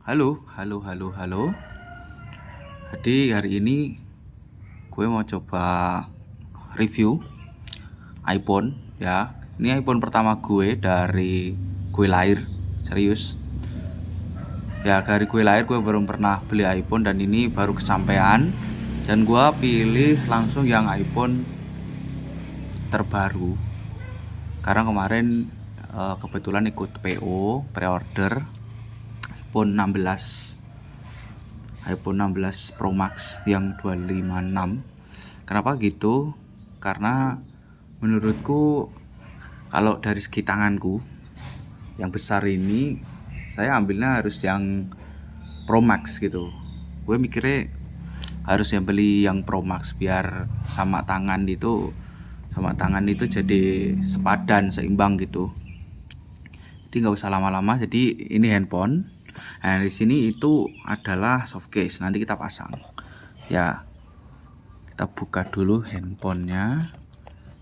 Halo, halo, halo, halo. Jadi hari ini gue mau coba review iPhone ya. Ini iPhone pertama gue dari gue lahir, serius. Ya dari gue lahir gue belum pernah beli iPhone dan ini baru kesampaian. Dan gue pilih langsung yang iPhone terbaru. Karena kemarin kebetulan ikut PO, pre-order iPhone 16. iPhone 16 Pro Max yang 256. Kenapa gitu? Karena menurutku kalau dari segi tanganku yang besar ini saya ambilnya harus yang Pro Max gitu. Gue mikirnya harus yang beli yang Pro Max biar sama tangan itu jadi sepadan, seimbang gitu. Jadi nggak usah lama-lama. Jadi ini handphone. Nah di sini itu adalah soft case. Nanti kita pasang. Ya kita buka dulu handphonenya.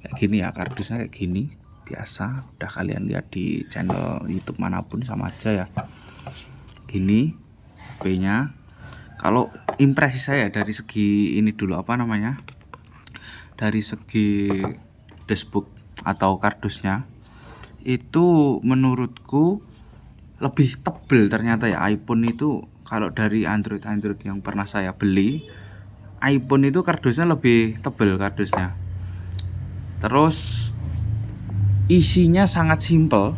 Kayak gini ya, kardusnya kayak gini. Biasa. Udah kalian lihat di channel YouTube manapun sama aja ya. Gini HP-nya. Kalau impresi saya dari segi ini dulu dari segi dashboard atau kardusnya itu menurutku lebih tebel ternyata ya. iPhone itu kalau dari Android yang pernah saya beli, iPhone itu kardusnya lebih tebel kardusnya. Terus isinya sangat simple.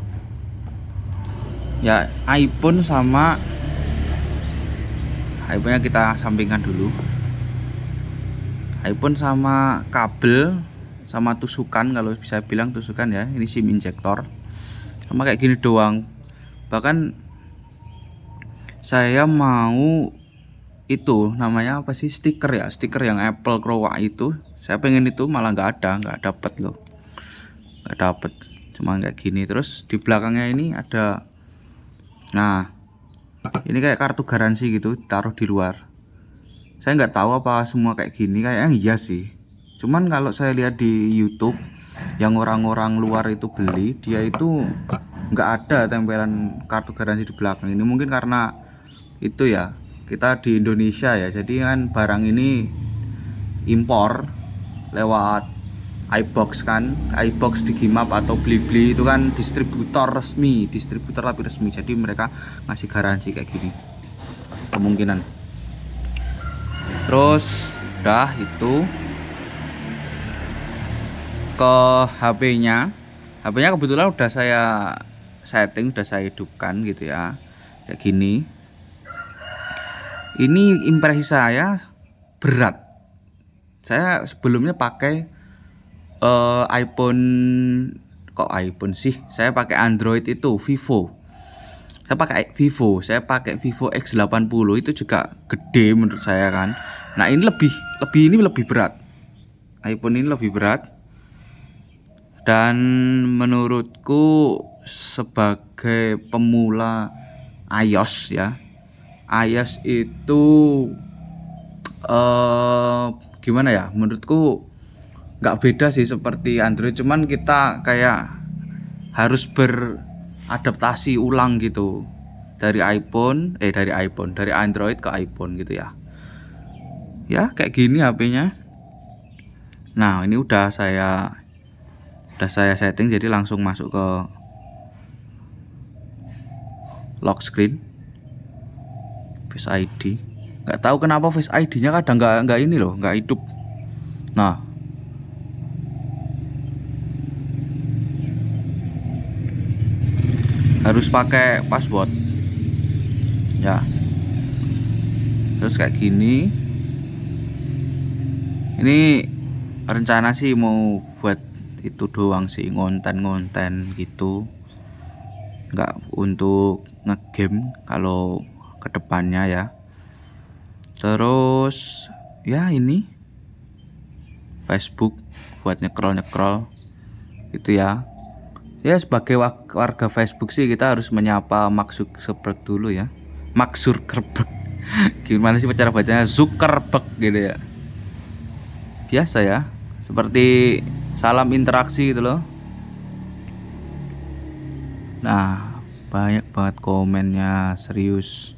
Ya iPhone-nya kita sampingkan dulu. iPhone sama kabel sama tusukan, kalau bisa bilang tusukan ya, ini SIM injektor sama kayak gini doang. Bahkan saya mau itu namanya apa sih, stiker yang Apple Crow itu, saya pengen itu malah nggak dapet loh, nggak dapet, cuma kayak gini. Terus di belakangnya ini ada, nah ini kayak kartu garansi gitu, taruh di luar. Saya nggak tahu apa semua kayak gini, kayaknya iya sih. Cuman kalau saya lihat di YouTube yang orang-orang luar itu beli, dia itu nggak ada tempelan kartu garansi di belakang. Ini mungkin karena itu ya, kita di Indonesia ya, jadi kan barang ini impor lewat iBox kan. iBox, Digimap atau Blibli itu kan distributor tapi resmi, jadi mereka ngasih garansi kayak gini kemungkinan. Terus udah itu ke HP-nya kebetulan udah saya setting, udah saya hidupkan gitu ya, kayak gini. Ini impresi saya berat. Saya sebelumnya pakai iPhone, kok iPhone sih, saya pakai Android itu Vivo. Saya pakai Vivo X80, itu juga gede menurut saya kan. Nah ini lebih berat. iPhone ini lebih berat. Dan menurutku sebagai pemula iOS ya, iOS itu gimana ya, menurutku nggak beda sih seperti Android, cuman kita kayak harus beradaptasi ulang gitu dari dari Android ke iPhone gitu ya. Ya kayak gini HP-nya. Nah ini udah saya setting, jadi langsung masuk ke lock screen, Face ID. Nggak tahu kenapa Face ID-nya kadang nggak ini loh, nggak hidup. Nah harus pakai password ya. Terus kayak gini. Ini rencana sih mau buat itu doang sih, ngonten gitu, nggak untuk ngegame kalau kedepannya ya. Terus ya ini Facebook buat nyekrol gitu ya. Ya sebagai warga Facebook sih kita harus menyapa Mark Zuckerberg dulu ya. Mark Zuckerberg. Gimana sih cara bacanya, Zuckerberg gitu ya. Biasa ya, seperti salam interaksi gitu loh. Nah banyak banget komennya, serius.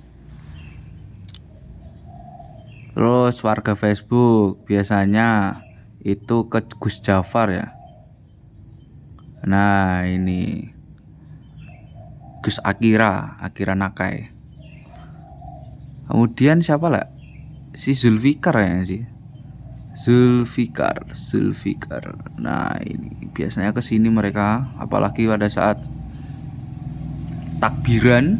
Terus warga Facebook biasanya itu ke Gus Jafar ya. Nah ini Gus Akira Nakai. Kemudian siapa lah? Si Zulfikar ya sih. Zulfikar. Nah ini biasanya kesini mereka, apalagi pada saat takbiran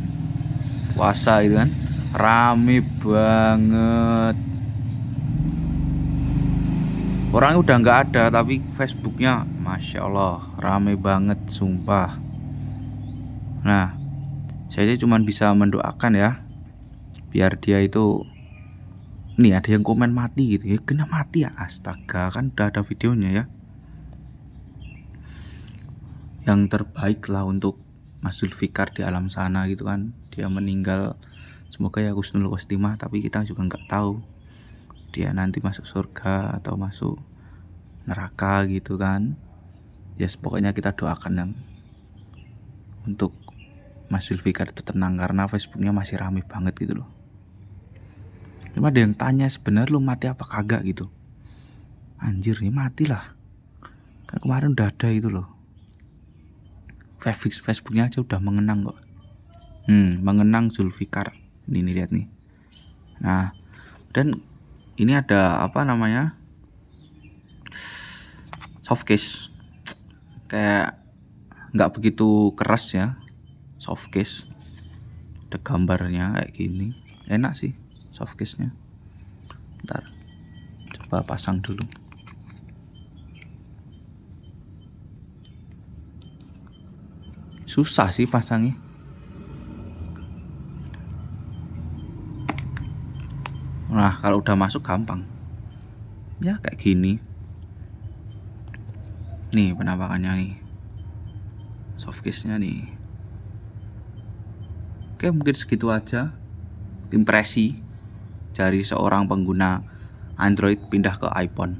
puasa itu kan, rame banget. Orangnya udah nggak ada, tapi Facebooknya Masya Allah rame banget sumpah. Nah saya cuma bisa mendoakan ya, biar dia itu, nih ada yang komen mati gitu ya, kena mati ya, astaga, kan udah ada videonya ya. Yang terbaik lah untuk Mas Zulfikar di alam sana gitu kan, dia meninggal, semoga ya husnul khotimah, tapi kita juga nggak tahu dia nanti masuk surga atau masuk neraka gitu kan. Ya pokoknya kita doakan yang untuk Mas Zulfikar itu tenang, karena Facebooknya masih rame banget gitu loh. Cuma ada yang tanya, sebenarnya lu mati apa kagak gitu. Anjir, ya mati lah, kan kemarin udah ada itu loh, Facebooknya aja udah mengenang kok. Mengenang Zulfikar ini nih, lihat nih. Nah dan ini ada apa namanya, soft case, kayak nggak begitu keras ya, soft case, ada gambarnya kayak gini, enak sih soft case nya. Ntar coba pasang dulu. Susah sih pasangnya. Nah kalau udah masuk gampang ya, kayak gini nih penampakannya nih, soft case nya nih. Oke, mungkin segitu aja impresi dari seorang pengguna Android pindah ke iPhone.